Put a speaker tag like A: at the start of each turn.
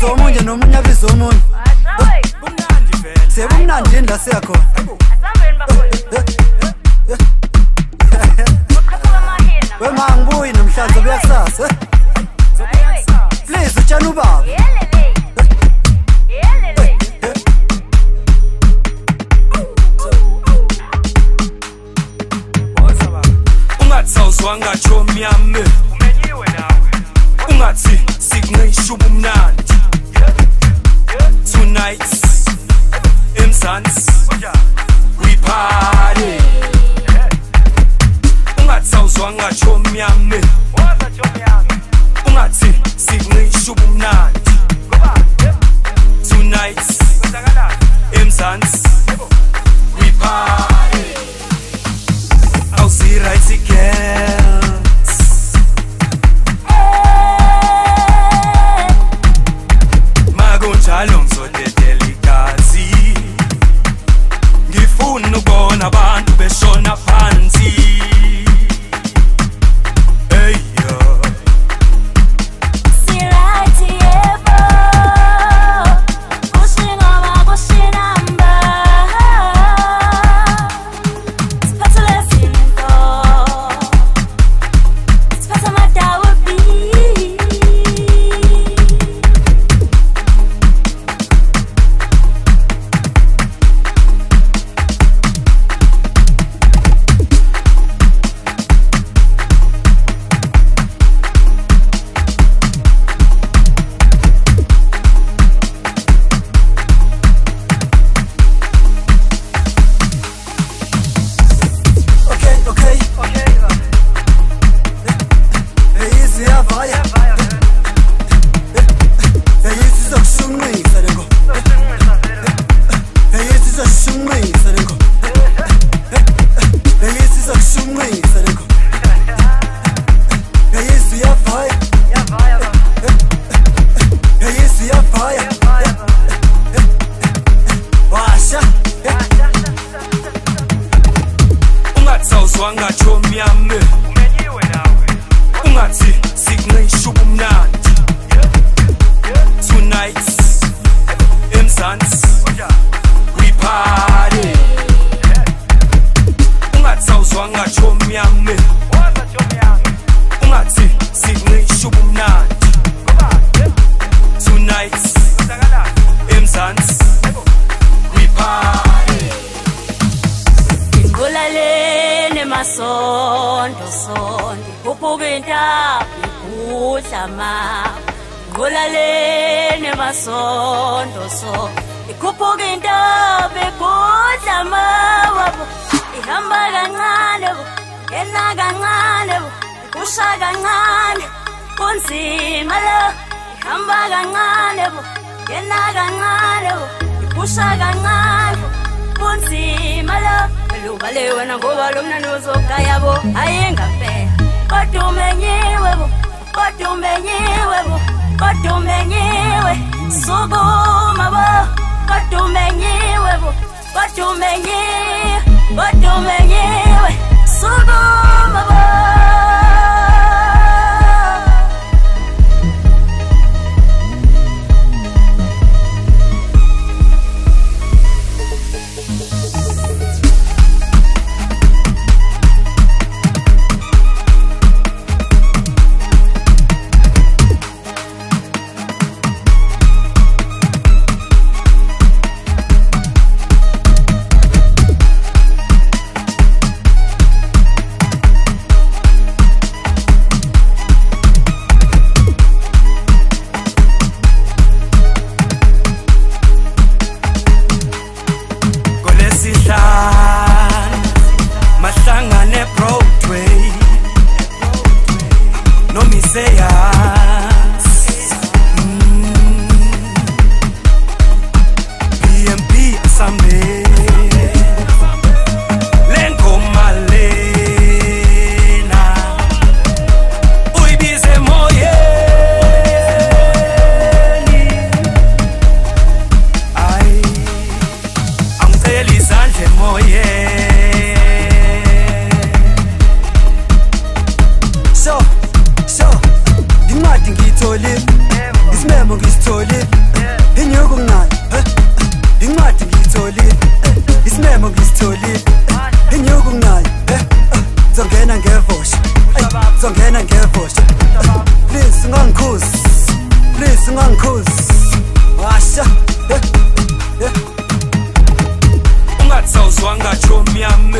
A: abiza omunye nomunye abiza omunye. Sebumnandi yini la siyakhona? Wema angibuyi namhlanje kuyakusasa. Please utshana ubaba.
B: Ungathawuzwa ngatsho myame umenyiwe nawe ungathi sikungishuba umnandi tonight emzansi we party ungathawuzwa ngatsho myame ungathi sikungishuba umnandi tonight emzansi we party awuzi right again makunjalo ngizodedela igazi ngifuna ukubona abantu beshona phansi Wangatsho myame umenyiwe nawe ungathi sikungishuba umnandi tonight emzansi we party ungathawuzwa ngatsho myame ungathi sikungishuba umnandi tonight emzansi we party
C: Sondo kuphuka intabi udlama ngolalene masondo ikhuphuka intabi udlama wabo ihamba kancane bo ena kancane bo ikusha kancane kunzima lo ihamba kancane bo ena kancane bo ikusha kancane kunzima lo Lubale wena ngoba lo mnandi uzogaya bo ayengapela kodwa umenyiwe bo kodwa umenyiwe bo kodwa umenyiwe sukuma bo kodwa umenyiwe bo kodwa umenyiwe sukuma bo
A: So, incwadi ngiyithole, isimemo ngisithole. zongena ngevosha zongena ngevosha please ungangikhuzi please ungangikhuzi washa
B: ungathi sawuzwanga chomi yami